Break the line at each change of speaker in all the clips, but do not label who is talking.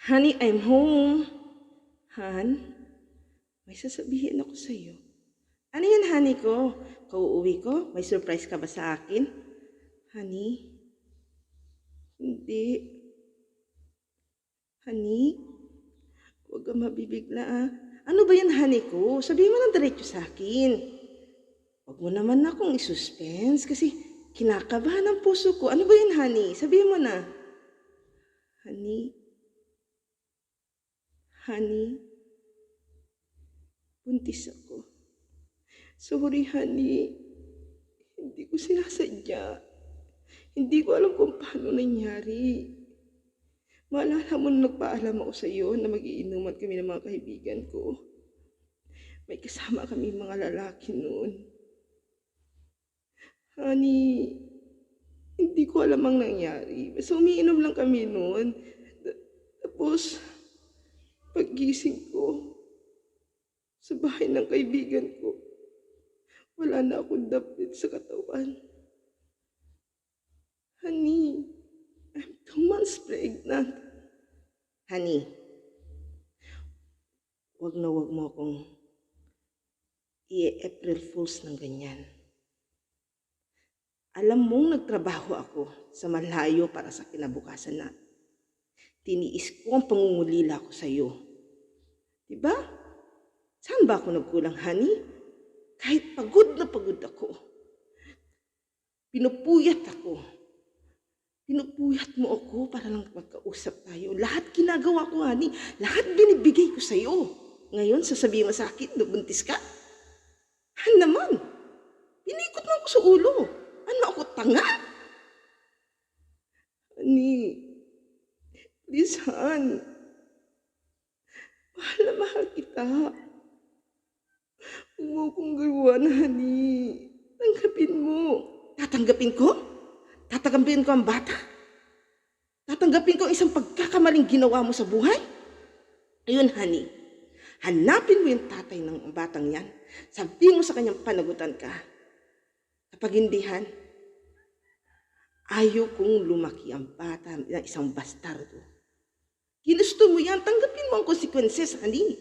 Honey, I'm home. Han, may sasabihin ako sa'yo. Ano yan, honey ko? Kauuwi ko? May surprise ka ba sa akin? Honey? Hindi. Honey? Huwag kang mabibigla ah. Ano ba yan, honey ko? Sabihin mo ng diretso sa akin. Huwag mo naman akong isuspense kasi kinakabahan ang puso ko. Ano ba yan, honey? Sabihin mo na. Honey? Honey? Buntis ako. Sorry, honey. Hindi ko sinasadya. Hindi ko alam kung paano nangyari. Maalala mo nung nagpaalam ako sa iyo na magiinuman kami ng mga kaibigan ko. May kasama kami mga lalaki noon. Honey, hindi ko alam ang nangyari. Basta umiinom lang kami noon. Tapos, paggising ko sa bahay ng kaibigan ko, wala na akong dapit sa katawan. Honey, I'm 2 months pregnant. Honey, wag na wag mo akong i-April Fools ng ganyan. Alam mong nagtrabaho ako sa malayo para sa kinabukasan na. Tiniis ko ang pangungulila ko sa iyo. Diba? Saan ba ako nagkulang, honey? Kahit pagod na pagod ako. Pinupuyat ako. Pinupuyat mo ako para lang magkausap tayo. Lahat ginagawa ko, honey. Lahat binibigay ko sa'yo. Ngayon, sasabihin mo sa akin, nabuntis ka? Han naman. Pinikot mo ako sa ulo. Ano ako, tanga? Honey, please, Han. Mahal na mahal kita. Huwag mo akong gawaan, honey. Tanggapin mo. Tatanggapin ko? Tatanggapin ko ang bata? Tatanggapin ko ang isang pagkakamaling ginawa mo sa buhay? Ayun, honey. Hanapin mo yung tatay ng batang yan. Sabihin mo sa kanyang panagutan ka. Kapag hindi, Han, ayaw kong lumaki ang bata ng isang bastardo. Ginusto mo yan, tanggapin mo ang consequences, honey.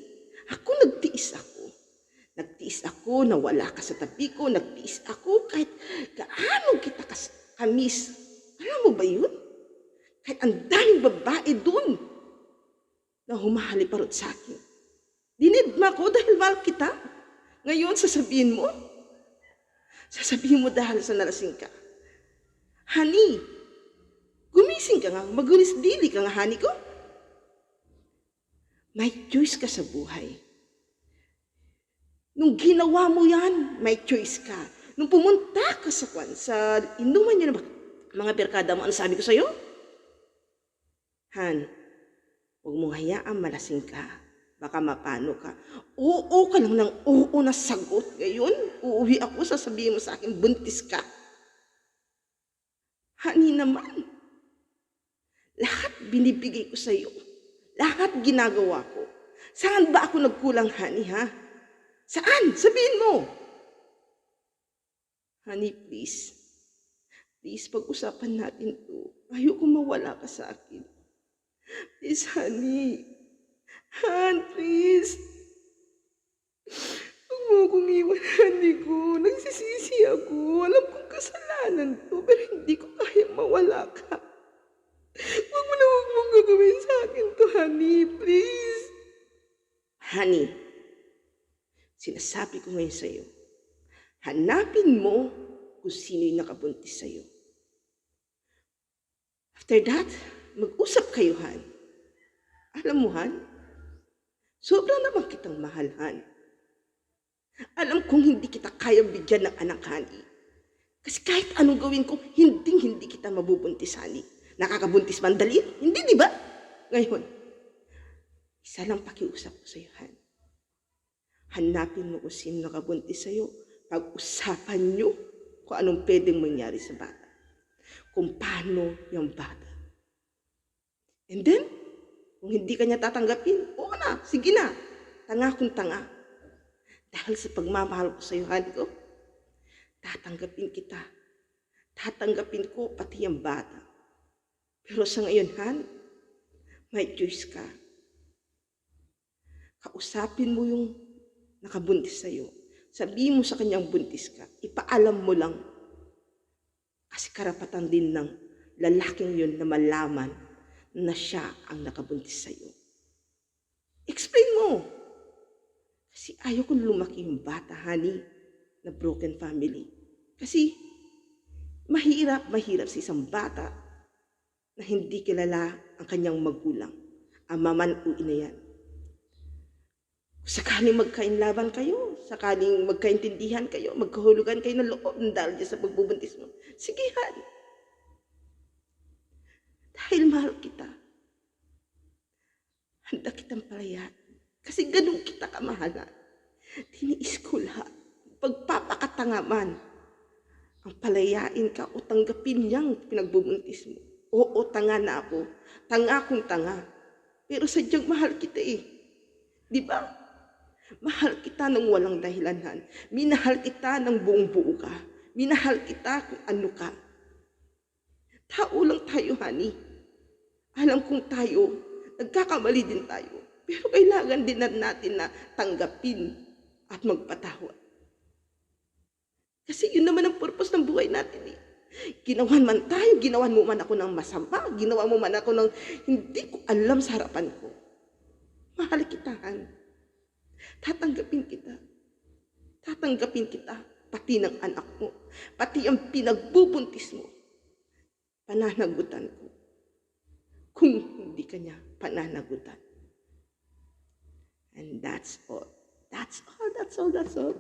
Ako nagtiis ako. Nagtiis ako na wala ka sa tabi ko. Nagtiis ako kahit gaano kita kamis. Alam mo ba yun? Kahit ang daming babae dun na humahaliparot sa akin. Dinidma ko dahil mahal kita. Ngayon, sasabihin mo? Sasabihin mo dahil sa nalasing ka. Honey, gumising ka nga. Magulis-dili ka nga, honey ko. May choice ka sa buhay. Nung ginawa mo yan, may choice ka. Nung pumunta ka sa inuman niyo na mga berkada mo, ano sabi ko sa'yo? Han, huwag mong hayaan malasing ka. Baka mapano ka. Oo ka lang ng oo na sagot. Ngayon, uuwi ako, sasabihin mo sa akin, buntis ka. Honey naman, lahat binibigay ko sa'yo. Lahat ginagawa ko. Saan ba ako nagkulang, honey, ha? Saan? Sabihin mo. Honey, please. Please, pag-usapan natin to. Ayoko mawala ka sa akin. Please, honey. Han, please. Huwag mo akong iwan, honey ko. Nagsisisi ako. Alam kong kasalanan to, pero hindi ko kaya mawala ka. Huwag mong gagawin sa akin to, honey. Please. Honey, sinasabi ko ngayon sa'yo, hanapin mo kung sino yung nakabuntis sa'yo. After that, mag-usap kayo, Han. Alam mo, Han, sobrang naman kitang mahal, Han. Alam kong hindi kita kayang bigyan ng anak, honey. Kasi kahit anong gawin ko, hindi kita mabubuntis, honey. Nakakabuntis man dali? Hindi, di ba? Ngayon, isa lang pakiusap ko sa'yo, Han. Hanapin mo kung sino nakabuntis sa'yo. Pag-usapan nyo kung anong pwedeng mangyari sa bata. Kung paano yung bata. And then, kung hindi ka niya tatanggapin, oo na, sige na. Tanga kung tanga. Dahil sa pagmamahal ko sa'yo, Han ko, tatanggapin kita. Tatanggapin ko pati yung bata. Pero sa ngayon, Han, May choice ka. Kausapin mo yung nakabuntis sa'yo. Sabihin mo sa kanyang buntis ka. Ipaalam mo lang. Kasi karapatan din ng lalaking yun na malaman na siya ang nakabuntis sa'yo. Explain mo. Kasi ayaw kong lumaki yung bata, honey, na broken family. Kasi mahirap sa isang bata na hindi kilala ang kanyang magulang. Ama man o ina yan. Sakaling magkainlaban kayo, sakaling magkaintindihan kayo, magkahulugan kayo ng loob dahil sa pagbubuntis mo, sigihan. Dahil mahal kita, handa kitang palayan. Kasi ganun kita kamahalan. Tiniis ko lahat. Pagpapakatanga man, ang palayain ka o tanggapin niyang pinagbubuntis mo. Oo, tanga na ako. Tanga akong tanga. Pero sadyang mahal kita eh. Di ba? Mahal kita ng walang dahilanhan. Minahal kita ng buong buo ka. Minahal kita kung ano ka. Tao lang tayo, honey. Alam kong tayo, nagkakamali din tayo. Pero kailangan din natin na tanggapin at magpatawad. Kasi yun naman ang purpose ng buhay natin eh. Ginawan man tayo, ginawan mo man ako ng masama, ginawa mo man ako ng hindi ko alam sa harapan ko. Mahal kita, Han. Tatanggapin kita. Tatanggapin kita, pati ng anak mo, pati ang pinagbubuntis mo. Pananagutan ko. Kung hindi ka niya pananagutan. And that's all. That's all.